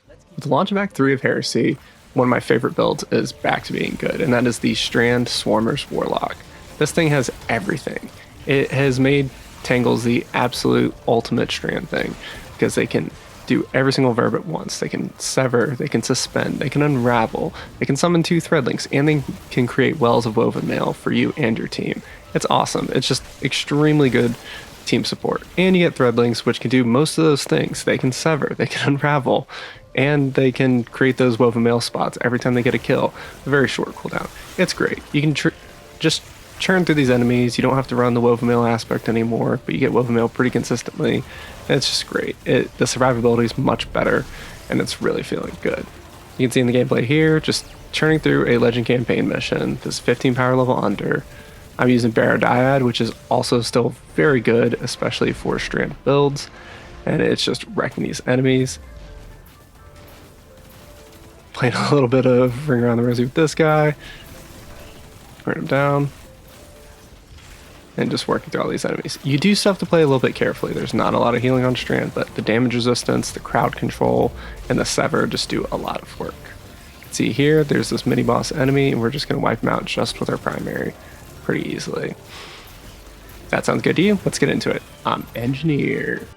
With the launch of Act 3 of Heresy, one of my favorite builds is back to being good, and that is the Strand Swarmers Warlock. This thing has everything. It has made Tangles the absolute ultimate Strand thing, because they can do every single verb at once. They can sever, they can suspend, they can unravel, they can summon 2 Threadlings, and they can create wells of woven mail for you and your team. It's awesome. It's just extremely good team support. And you get Threadlings, which can do most of those things. They can sever, they can unravel, and they can create those woven mail spots every time they get a kill. A very short cooldown. It's great. You can just churn through these enemies. You don't have to run the woven mail aspect anymore, but you get woven mail pretty consistently. And it's just great. The survivability is much better, and it's really feeling good. You can see in the gameplay here, just churning through a Legend campaign mission. This is 15 power level under. I'm using Barrow Dyad, which is also still very good, especially for Strand builds. And it's just wrecking these enemies. Playing a little bit of Ring Around the Rosie with this guy. Burn him down. And just working through all these enemies. You do still have to play a little bit carefully. There's not a lot of healing on Strand, but the damage resistance, the crowd control, and the Sever just do a lot of work. You can see here, there's this mini boss enemy, and we're just going to wipe him out just with our primary pretty easily. That sounds good to you? Let's get into it. I'm Engineer.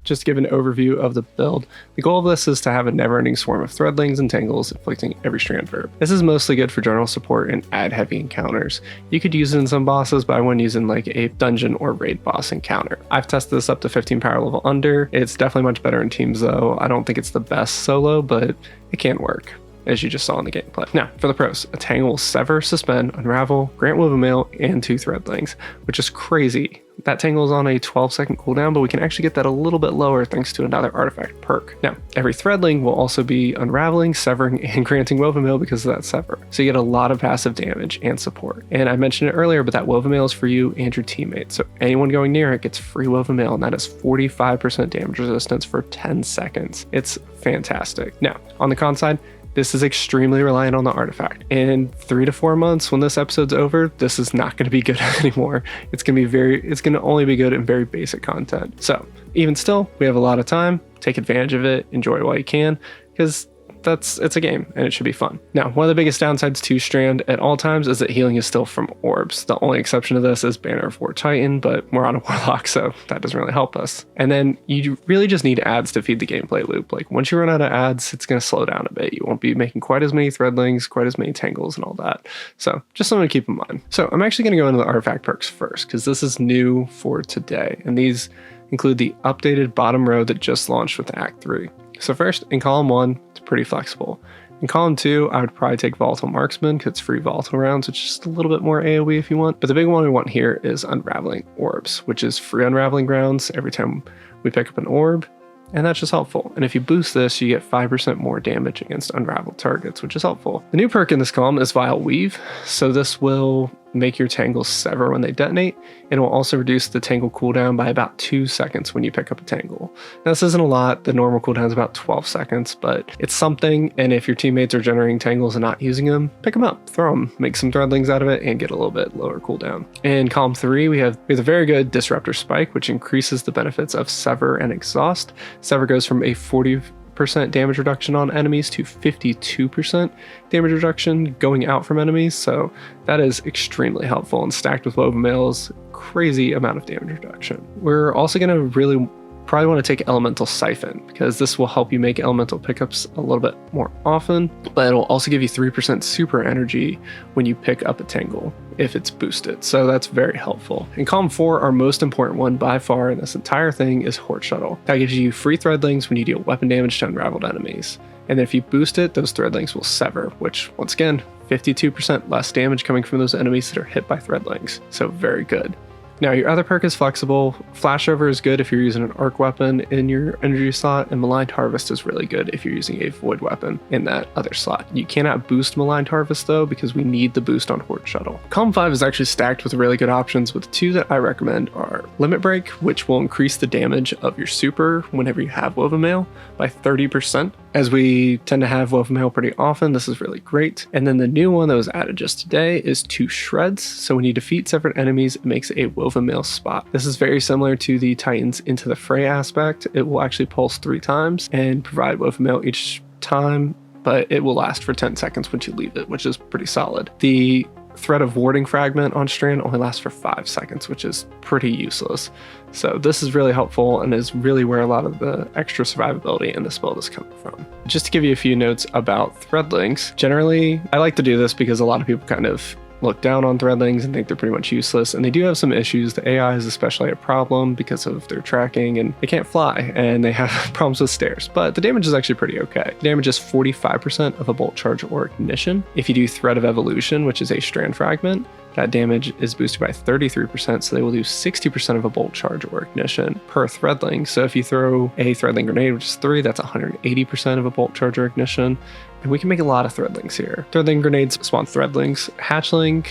Just to give an overview of the build, the goal of this is to have a never-ending swarm of Threadlings and Tangles inflicting every Strand verb. This is mostly good for general support and ad-heavy encounters. You could use it in some bosses, but I wouldn't use it in like a dungeon or raid boss encounter. I've tested this up to 15 power level under. It's definitely much better in teams though. I don't think it's the best solo, but it can work, as you just saw in the gameplay. Now, for the pros, a Tangle will sever, suspend, unravel, grant woven mail, and 2 Threadlings, which is crazy. That Tangle is on a 12-second cooldown, but we can actually get that a little bit lower thanks to another artifact perk. Now, every Threadling will also be unraveling, severing, and granting woven mail because of that sever. So you get a lot of passive damage and support. And I mentioned it earlier, but that woven mail is for you and your teammates. So anyone going near it gets free woven mail, and that is 45% damage resistance for 10 seconds. It's fantastic. Now, on the con side, this is extremely reliant on the artifact. In 3 to 4 months, when this episode's over, this is not going to be good anymore. It's going to only be good in very basic content. So even still, we have a lot of time. Take advantage of it. Enjoy it while you can, because it's a game and it should be fun. Now, one of the biggest downsides to Strand at all times is that healing is still from orbs. The only exception to this is Banner of War Titan, but we're on a Warlock, so that doesn't really help us. And then you really just need ads to feed the gameplay loop. Like once you run out of ads, it's going to slow down a bit. You won't be making quite as many Threadlings, quite as many Tangles and all that. So just something to keep in mind. So I'm actually going to go into the artifact perks first, because this is new for today. And these include the updated bottom row that just launched with Act 3. So first, in column 1, it's pretty flexible. In column 2, I would probably take Volatile Marksman because it's free volatile rounds, which is just a little bit more AoE if you want. But the big one we want here is Unraveling Orbs, which is free unraveling rounds every time we pick up an orb. And that's just helpful. And if you boost this, you get 5% more damage against unraveled targets, which is helpful. The new perk in this column is Vile Weave. So this will make your Tangles sever when they detonate, and it will also reduce the Tangle cooldown by about 2 seconds when you pick up a Tangle. Now this isn't a lot, the normal cooldown is about 12 seconds, but it's something, and if your teammates are generating Tangles and not using them, pick them up, throw them, make some Threadlings out of it, and get a little bit lower cooldown. In column 3, we have a very good Disruptor Spike, which increases the benefits of Sever and Exhaust. Sever goes from a 40% damage reduction on enemies to 52% damage reduction going out from enemies, so that is extremely helpful, and stacked with woven mail's crazy amount of damage reduction. We're also going to probably want to take Elemental Siphon, because this will help you make elemental pickups a little bit more often, but it'll also give you 3% super energy when you pick up a Tangle if it's boosted, so that's very helpful. In column 4, our most important one by far in this entire thing is Horde Shuttle. That gives you free Threadlings when you deal weapon damage to unraveled enemies. And then if you boost it, those Threadlings will sever, which once again, 52% less damage coming from those enemies that are hit by Threadlings, so very good. Now your other perk is flexible. Flashover is good if you're using an arc weapon in your energy slot, and Maligned Harvest is really good if you're using a void weapon in that other slot. You cannot boost Maligned Harvest though, because we need the boost on Horde Shuttle. Column 5 is actually stacked with really good options, with two that I recommend are Limit Break, which will increase the damage of your super whenever you have Woven Mail by 30%. As we tend to have Woven Mail pretty often, this is really great. And then the new one that was added just today is 2 Shreds. So when you defeat separate enemies, it makes a Woven Mail spot. This is very similar to the Titans Into the Fray aspect. It will actually pulse 3 times and provide Woven Mail each time, but it will last for 10 seconds once you leave it, which is pretty solid. The Threat of Warding fragment on Strand only lasts for 5 seconds, which is pretty useless. So this is really helpful and is really where a lot of the extra survivability in this build is coming from. Just to give you a few notes about Threadlings, generally I like to do this because a lot of people kind of look down on Threadlings and think they're pretty much useless, and they do have some issues. The AI is especially a problem because of their tracking, and they can't fly, and they have problems with stairs, but the damage is actually pretty okay. The damage is 45% of a bolt charge or ignition. If you do Thread of Evolution, which is a strand fragment, that damage is boosted by 33%, so they will do 60% of a bolt charge or ignition per Threadling. So if you throw a Threadling grenade, which is 3, that's 180% of a bolt charge or ignition. And we can make a lot of Threadlings here. Threadling grenades spawn Threadlings. Hatchling,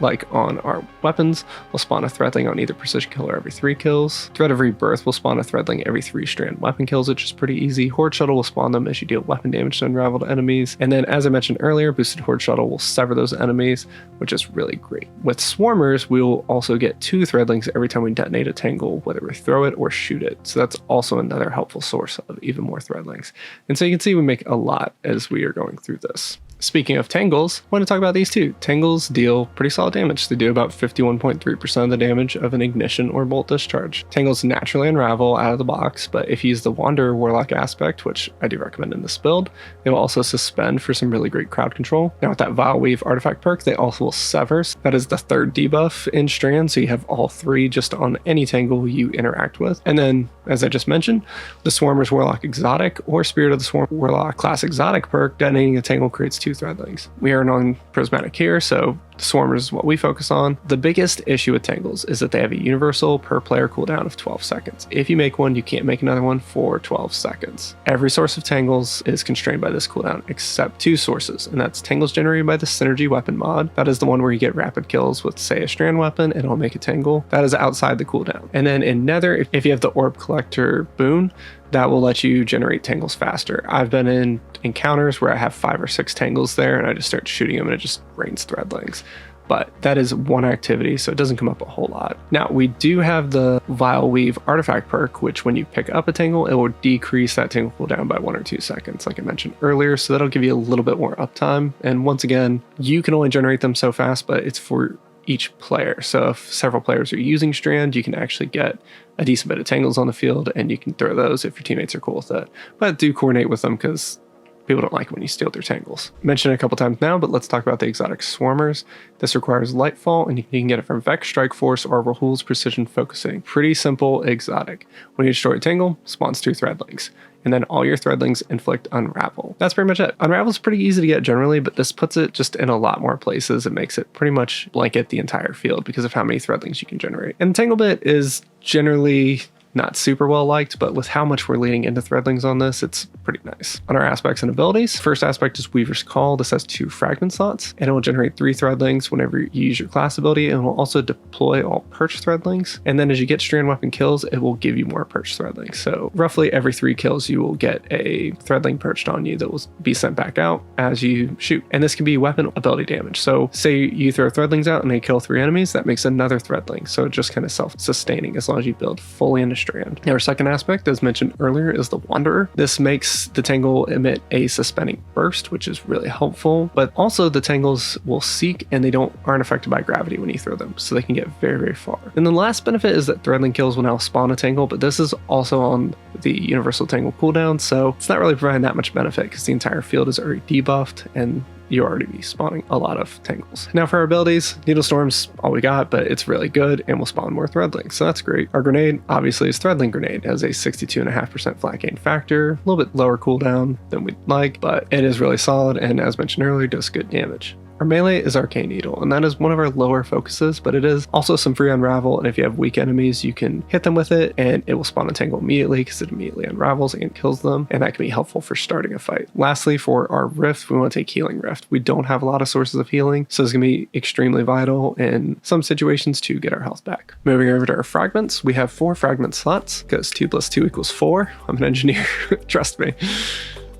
like on our weapons, will spawn a Threadling on either precision kill or every 3 kills. Thread of Rebirth will spawn a Threadling every 3 strand weapon kills, which is pretty easy. Horde Shuttle will spawn them as you deal weapon damage to unraveled enemies. And then, as I mentioned earlier, boosted Horde Shuttle will sever those enemies, which is really great. With Swarmers, we will also get 2 Threadlings every time we detonate a Tangle, whether we throw it or shoot it. So that's also another helpful source of even more Threadlings. And so you can see we make a lot as we are going through this. Speaking of Tangles, I want to talk about these two. Tangles deal pretty solid damage. They do about 51.3% of the damage of an ignition or bolt discharge. Tangles naturally unravel out of the box, but if you use the Wanderer Warlock aspect, which I do recommend in this build, they will also suspend for some really great crowd control. Now with that Vile Weave artifact perk, they also will sever. That is the 3rd debuff in Strand, so you have all 3 just on any Tangle you interact with. And then, as I just mentioned, the Swarmers Warlock Exotic or Spirit of the Swarm Warlock class Exotic perk, detonating a Tangle creates 2 Threadlings. We are non-prismatic here, so the Swarmers is what we focus on. The biggest issue with Tangles is that they have a universal per player cooldown of 12 seconds. If you make one, you can't make another one for 12 seconds. Every source of Tangles is constrained by this cooldown, except 2 sources, and that's Tangles generated by the Synergy weapon mod. That is the one where you get rapid kills with, say, a strand weapon, and it'll make a Tangle. That is outside the cooldown. And then in Nether, if you have the Orb Collector boon, that will let you generate Tangles faster. I've been in encounters where I have 5 or 6 Tangles there, and I just start shooting them and it just rains Threadlings. But that is one activity, so it doesn't come up a whole lot. Now, we do have the Vile Weave artifact perk, which when you pick up a Tangle, it will decrease that Tangle cooldown by 1 or 2 seconds, like I mentioned earlier, so that'll give you a little bit more uptime. And once again, you can only generate them so fast, but it's for each player. So if several players are using Strand, you can actually get a decent bit of Tangles on the field, and you can throw those if your teammates are cool with it. But do coordinate with them, because people don't like when you steal their Tangles. Mentioned it a couple times now, but let's talk about the exotic Swarmers. This requires Lightfall, and you can get it from Vex, Strike Force, or Rahul's Precision Focusing. Pretty simple exotic. When you destroy a Tangle, spawns 2 Threadlings, and then all your Threadlings inflict Unravel. That's pretty much it. Unravel is pretty easy to get generally, but this puts it just in a lot more places. It makes it pretty much blanket the entire field because of how many Threadlings you can generate. And the Tangle bit is generally not super well liked, but with how much we're leaning into Threadlings on this, it's pretty nice. On our aspects and abilities, first aspect is Weaver's Call. This has 2 fragment slots, and it will generate 3 Threadlings whenever you use your class ability, and will also deploy all perch Threadlings. And then as you get strand weapon kills, it will give you more perch Threadlings. So roughly every 3 kills, you will get a Threadling perched on you that will be sent back out as you shoot. And this can be weapon ability damage. So say you throw Threadlings out and they kill 3 enemies, that makes another Threadling. So it just kind of self-sustaining as long as you build fully into Strand. Now, our second aspect, as mentioned earlier, is the Wanderer. This makes the Tangle emit a suspending burst, which is really helpful, but also the Tangles will seek and they aren't affected by gravity when you throw them, so they can get very, very far. And the last benefit is that Threadling kills will now spawn a Tangle, but this is also on the universal Tangle cooldown, so it's not really providing that much benefit because the entire field is already debuffed and you already be spawning a lot of Tangles. Now for our abilities, Needle Storm's all we got, but it's really good and will spawn more Threadlings, so that's great. Our grenade obviously is Threadling Grenade. It has a 62.5% flat gain factor, a little bit lower cooldown than we'd like, but it is really solid, and as mentioned earlier, does good damage. Our melee is Arcane Needle, and that is one of our lower focuses, but it is also some free unravel, and if you have weak enemies, you can hit them with it, and it will spawn a Tangle immediately because it immediately unravels and kills them, and that can be helpful for starting a fight. Lastly, for our Rift, we want to take Healing Rift. We don't have a lot of sources of healing, so it's going to be extremely vital in some situations to get our health back. Moving over to our Fragments, we have 4 Fragment slots, because 2 + 2 = 4. I'm an engineer, trust me.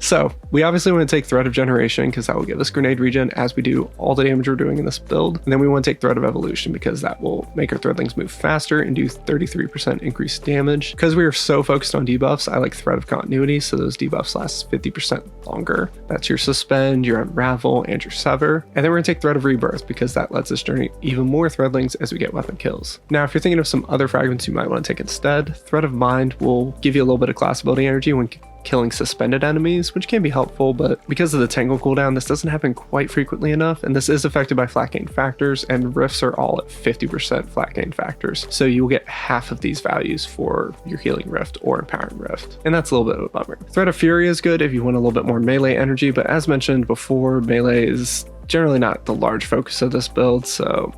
So we obviously want to take Thread of Generation because that will give us grenade regen as we do all the damage we're doing in this build. And then we want to take Thread of Evolution because that will make our Threadlings move faster and do 33% increased damage. Because we are so focused on debuffs, I like Thread of Continuity, so those debuffs last 50% longer. That's your Suspend, your Unravel, and your Sever. And then we're going to take Thread of Rebirth because that lets us generate even more Threadlings as we get weapon kills. Now, if you're thinking of some other fragments you might want to take instead, Thread of Mind will give you a little bit of class ability energy when killing suspended enemies, which can be helpful, but because of the Tangle cooldown, this doesn't happen quite frequently enough, and this is affected by flat gain factors, and Rifts are all at 50% flat gain factors, so you will get half of these values for your Healing Rift or Empowering Rift, and that's a little bit of a bummer. Thread of Fury is good if you want a little bit more melee energy, but as mentioned before, melee is generally not the large focus of this build,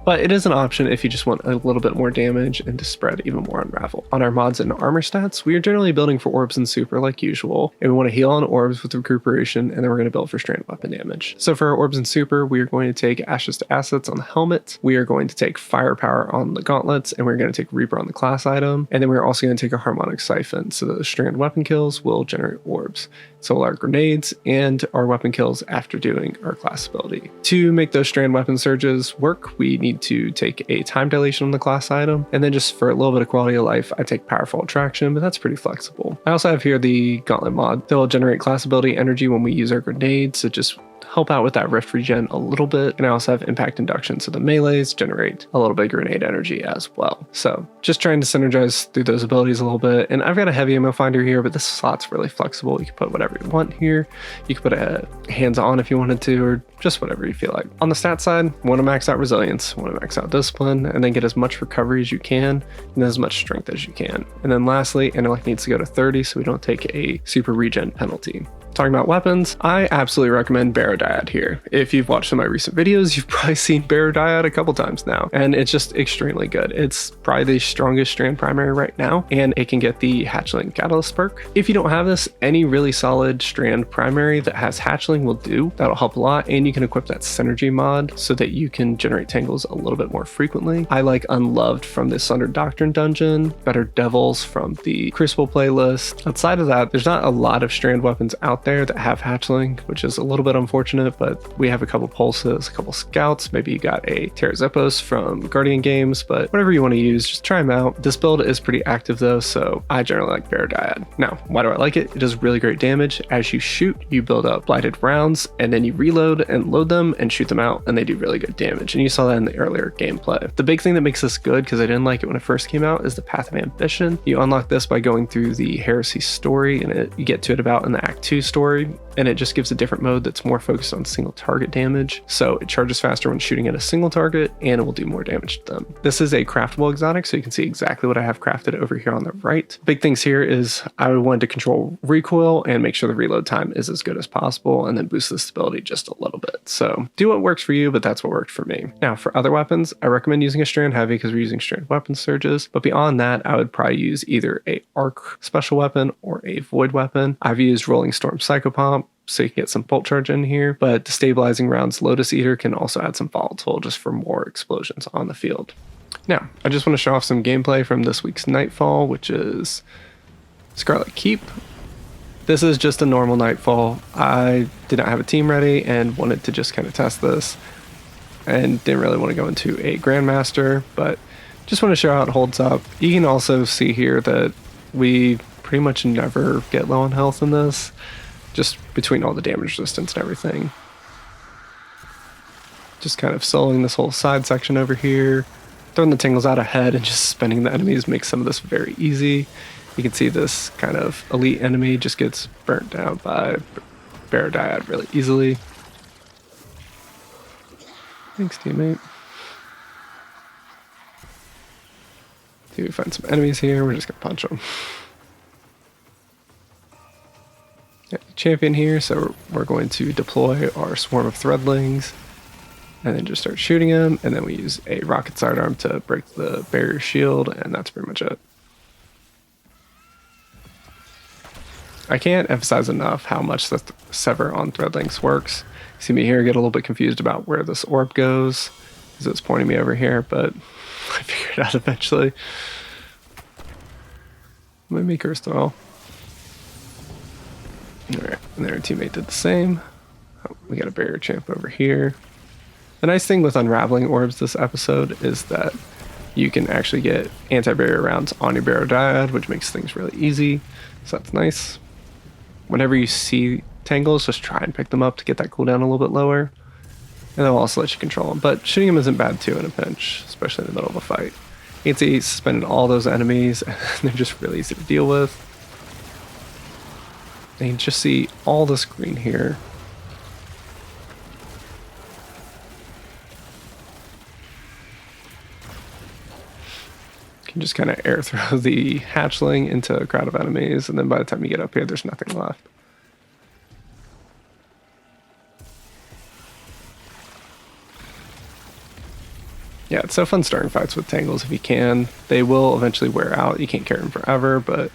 but it is an option if you just want a little bit more damage and to spread even more unravel. On our mods and armor stats, we are generally building for orbs and super like usual, and we want to heal on orbs with recuperation, and then we're going to build for strand weapon damage. So for our orbs and super, we are going to take Ashes to Assets on the helmet, we are going to take Firepower on the gauntlets, and we're going to take Reaper on the class item, and then we're also going to take a Harmonic Siphon, so the strand weapon kills will generate orbs. So will our grenades and our weapon kills after doing our class ability. To make those strand weapon surges work, we need to take a time dilation on the class item, and then just for a little bit of quality of life, I take Powerful Attraction, but that's pretty flexible. I also have here the Gauntlet mod that will generate class ability energy when we use our grenades, so just help out with that rift regen a little bit. And I also have impact induction, so the melees generate a little bit of grenade energy as well. So just trying to synergize through those abilities a little bit. And I've got a heavy ammo finder here, but this slot's really flexible. You can put whatever you want here. You can put a hands on if you wanted to, or just whatever you feel like. On the stat side, want to max out resilience, want to max out discipline, and then get as much recovery as you can and as much strength as you can. And then lastly, intellect needs to go to 30 so we don't take a super regen penalty. Talking about weapons, I absolutely recommend Barrow Dyad here. If you've watched some of my recent videos, you've probably seen Barrow Dyad a couple times now, and it's just extremely good. It's probably the strongest strand primary right now, and it can get the Hatchling Catalyst perk. If you don't have this, any really solid strand primary that has Hatchling will do. That'll help a lot, and you can equip that Synergy mod so that you can generate Tangles a little bit more frequently. I like Unloved from the Sundered Doctrine dungeon, Better Devils from the Crucible playlist. Outside of that, there's not a lot of strand weapons out there that have Hatchling, which is a little bit unfortunate, but we have a couple Pulses, a couple Scouts, maybe you got a Terrazippos from Guardian Games, but whatever you want to use, just try them out. This build is pretty active though, so I generally like Barrow Dyad. Now, why do I like it? It does really great damage. As you shoot, you build up blighted rounds, and then you reload and load them and shoot them out, and they do really good damage, and you saw that in the earlier gameplay. The big thing that makes this good, because I didn't like it when it first came out, is the Path of Ambition. You unlock this by going through the Heresy story, and you get to it about in the Act 2 story, and it just gives a different mode that's more focused on single target damage. So it charges faster when shooting at a single target, and it will do more damage to them. This is a craftable exotic, so you can see exactly what I have crafted over here on the right. Big things here is I wanted to control recoil and make sure the reload time is as good as possible, and then boost the stability just a little bit. So do what works for you, but that's what worked for me. Now for other weapons, I recommend using a strand heavy because we're using strand weapon surges, but beyond that, I would probably use either a arc special weapon or a void weapon. I've used Rolling Storm Psychopomp, so you can get some bolt charge in here, but the stabilizing rounds Lotus Eater can also add some volatile just for more explosions on the field. Now, I just want to show off some gameplay from this week's Nightfall, which is Scarlet Keep. This is just a normal Nightfall. I did not have a team ready and wanted to just kind of test this, and didn't really want to go into a Grandmaster, but just want to show how it holds up. You can also see here that we pretty much never get low on health in this, just between all the damage resistance and everything. Just kind of soloing this whole side section over here, throwing the Tangles out ahead and just spinning the enemies makes some of this very easy. You can see this kind of elite enemy just gets burnt down by Barrow Dyad really easily. Thanks, teammate. See, we find some enemies here, we're just gonna punch them. Champion here, so we're going to deploy our swarm of Threadlings and then just start shooting him, and then we use a rocket sidearm to break the barrier shield, and that's pretty much it. I can't emphasize enough how much the Sever on Threadlings works. You see me here get a little bit confused about where this orb goes, because it's pointing me over here, but I figured it out eventually. My maker's throw. Alright, and then our teammate did the same. Oh, we got a barrier champ over here. The nice thing with unraveling orbs this episode is that you can actually get anti-barrier rounds on your Barrow Dyad, which makes things really easy. So that's nice. Whenever you see Tangles, just try and pick them up to get that cooldown a little bit lower. And they'll also let you control them. But shooting them isn't bad too in a pinch, especially in the middle of a fight. You can see suspended all those enemies, and they're just really easy to deal with. And you can just see all this green here. You can just kind of air throw the hatchling into a crowd of enemies, and then by the time you get up here, there's nothing left. Yeah, it's so fun starting fights with Tangles if you can. They will eventually wear out. You can't carry them forever, but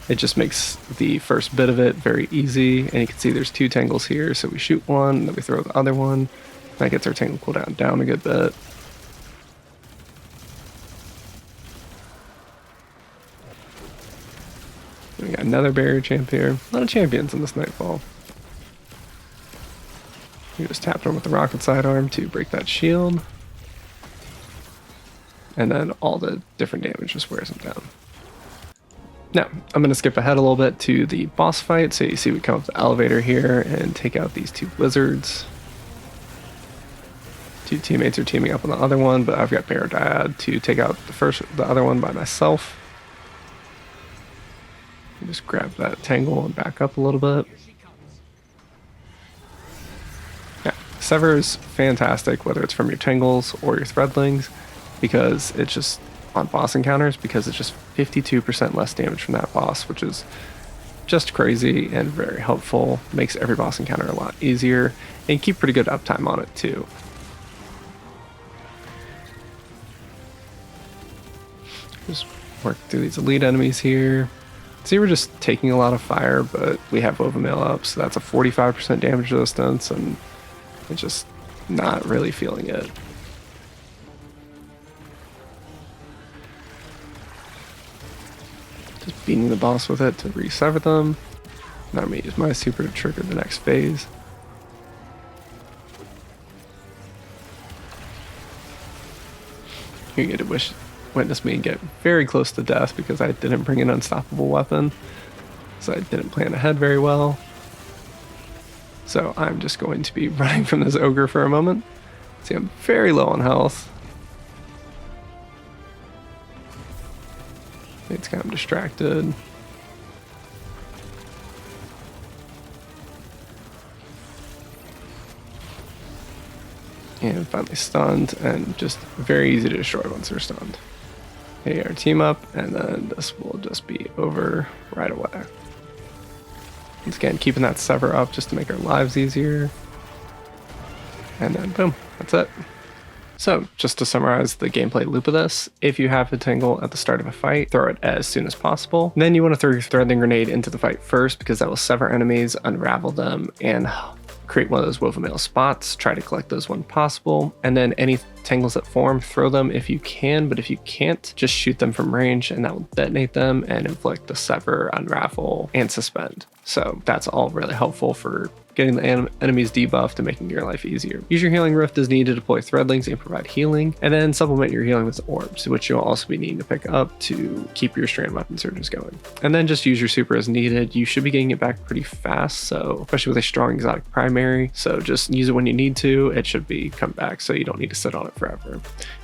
it just makes the first bit of it very easy. And you can see there's 2 Tangles here, so we shoot one, and then we throw the other one. That gets our Tangle cooldown down a good bit. We got another barrier champ here. A lot of champions in this Nightfall. You just tap them with the rocket sidearm to break that shield. And then all the different damage just wears them down. Now, I'm going to skip ahead a little bit to the boss fight. So you see we come up the elevator here and take out these 2 wizards. 2 teammates are teaming up on the other one, but I've got Barrow Dyad to take out the other one by myself. Just grab that Tangle and back up a little bit. Yeah, Sever is fantastic, whether it's from your Tangles or your Threadlings, because it's just on boss encounters, because it's just 52% less damage from that boss, which is just crazy and very helpful. Makes every boss encounter a lot easier, and keep pretty good uptime on it too. Just work through these elite enemies here. See, we're just taking a lot of fire, but we have Woven Mail up, so that's a 45% damage resistance, and it's just not really feeling it. Just beating the boss with it to re-sever them. Now I'm going to use my super to trigger the next phase. You get to witness me get very close to death because I didn't bring an unstoppable weapon. So I didn't plan ahead very well. So I'm just going to be running from this ogre for a moment. See, I'm very low on health. It's kind of distracted. And finally stunned, and just very easy to destroy once they're stunned. Okay, our team up, and then this will just be over right away. Once again, keeping that Sever up just to make our lives easier. And then boom, that's it. So, just to summarize the gameplay loop of this, if you have a Tangle at the start of a fight, throw it as soon as possible. Then you want to throw your Threadling Grenade into the fight first, because that will sever enemies, unravel them, and create one of those Woven Mail spots. Try to collect those when possible. And then any Tangles that form, throw them if you can, but if you can't, just shoot them from range, and that will detonate them and inflict the Sever, Unravel, and Suspend. So that's all really helpful for getting the enemies debuffed and making your life easier. Use your Healing Rift as needed to deploy Threadlings and provide healing, and then supplement your healing with orbs, which you'll also be needing to pick up to keep your strand weapon surges going. And then just use your super as needed. You should be getting it back pretty fast, so especially with a strong exotic primary, so just use it when you need to. It should be come back, so you don't need to sit on it forever.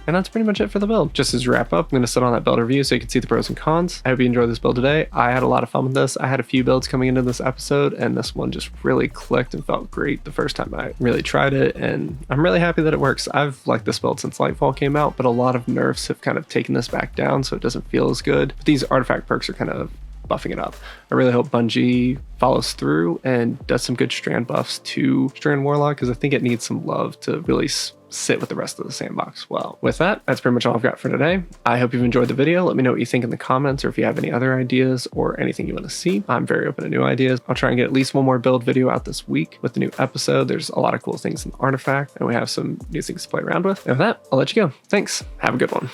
And that's pretty much it for the build. Just as a wrap up, I'm going to sit on that build review so you can see the pros and cons. I hope you enjoyed this build today. I had a lot of fun with this. I had a few builds coming into this episode, and this one just really clicked and felt great the first time I really tried it, and I'm really happy that it works. I've liked this build since Lightfall came out, but a lot of nerfs have kind of taken this back down, so it doesn't feel as good. But these artifact perks are kind of buffing it up. I really hope Bungie follows through and does some good strand buffs to Strand Warlock, because I think it needs some love to really sit with the rest of the sandbox well. With that, that's pretty much all I've got for today. I hope you've enjoyed the video. Let me know what you think in the comments, or if you have any other ideas or anything you want to see. I'm very open to new ideas. I'll try and get at least one more build video out this week with the new episode. There's a lot of cool things in Artifact, and we have some new things to play around with. And with that, I'll let you go. Thanks. Have a good one.